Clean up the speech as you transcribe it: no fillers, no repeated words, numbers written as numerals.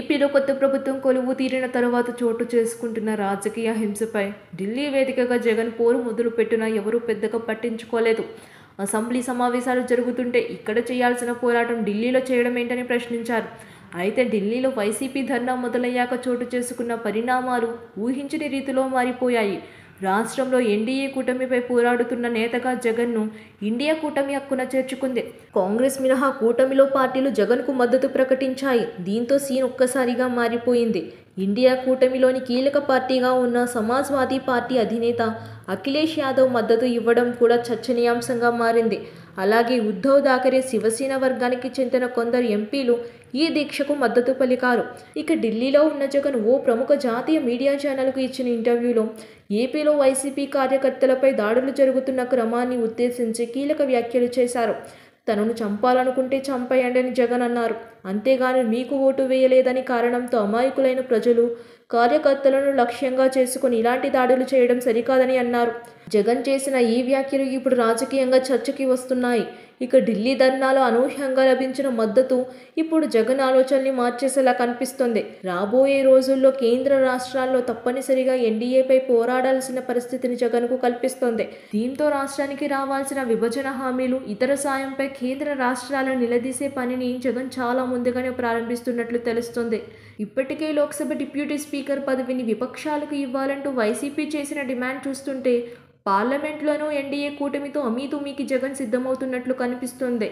ఏపీలో కొత్త ప్రభుత్వం కొలువు తీరిన తర్వాత చోటు చేసుకుంటున్న రాజకీయ హింసపై ఢిల్లీ వేదికగా జగన్ పోరు మొదలుపెట్టినా ఎవరూ పెద్దగా పట్టించుకోలేదు. అసెంబ్లీ సమావేశాలు జరుగుతుంటే ఇక్కడ చేయాల్సిన పోరాటం ఢిల్లీలో చేయడం ఏంటని ప్రశ్నించారు. అయితే ఢిల్లీలో వైసీపీ ధర్నా మొదలయ్యాక చోటు చేసుకున్న పరిణామాలు ఊహించని రీతిలో మారిపోయాయి. రాష్ట్రంలో ఎన్డీఏ కూటమిపై పోరాడుతున్న నేతగా జగన్ను ఇండియా కూటమి హక్కున చేర్చుకుంది. కాంగ్రెస్ మినహా కూటమిలో పార్టీలు జగన్కు మద్దతు ప్రకటించాయి. దీంతో సీన్ ఒక్కసారిగా మారిపోయింది. ఇండియా కూటమిలోని కీలక పార్టీగా ఉన్న సమాజ్వాదీ పార్టీ అధినేత అఖిలేష్ యాదవ్ మద్దతు ఇవ్వడం కూడా చర్చనీయాంశంగా మారింది. అలాగే ఉద్ధవ్ థాకరే శివసేన వర్గానికి చెందిన కొందరు ఎంపీలు ఈ దీక్షకు మద్దతు పలికారు. ఇక ఢిల్లీలో ఉన్న జగన్ ఓ ప్రముఖ జాతీయ మీడియా ఛానల్కు ఇచ్చిన ఇంటర్వ్యూలో ఏపీలో వైసీపీ కార్యకర్తలపై దాడులు జరుగుతున్న క్రమాన్ని ఉద్దేశించి కీలక వ్యాఖ్యలు చేశారు. తనను చంపాలనుకుంటే చంపేయండి అని జగన్ అన్నారు. అంతేగాని మీకు ఓటు వేయలేదని కారణంతో అమాయకులైన ప్రజలు, కార్యకర్తలను లక్ష్యంగా చేసుకుని ఇలాంటి దాడులు చేయడం సరికాదని అన్నారు. జగన్ చేసిన ఈ వ్యాఖ్యలు ఇప్పుడు రాజకీయంగా చర్చకి వస్తున్నాయి. ఇక ఢిల్లీ ధర్నాలో అనూహ్యంగా లభించిన మద్దతు ఇప్పుడు జగన్ ఆలోచనల్ని మార్చేసేలా కనిపిస్తోంది. రాబోయే రోజుల్లో కేంద్ర రాష్ట్రాల్లో తప్పనిసరిగా ఎన్డీఏపై పోరాడాల్సిన పరిస్థితిని జగన్కు కల్పిస్తోంది. దీంతో రాష్ట్రానికి రావాల్సిన విభజన హామీలు, ఇతర సాయంపై కేంద్ర రాష్ట్రాలను నిలదీసే పనిని జగన్ చాలా ముందుగానే ప్రారంభిస్తున్నట్లు తెలుస్తోంది. ఇప్పటికే లోక్సభ డిప్యూటీ స్పీకర్ పదవిని విపక్షాలకు ఇవ్వాలంటూ వైసీపీ చేసిన డిమాండ్ చూస్తుంటే పార్లమెంట్లోనూ ఎన్డీఏ కూటమితో అమీతుమీకి జగన్ సిద్ధమవుతున్నట్లు కనిపిస్తోంది.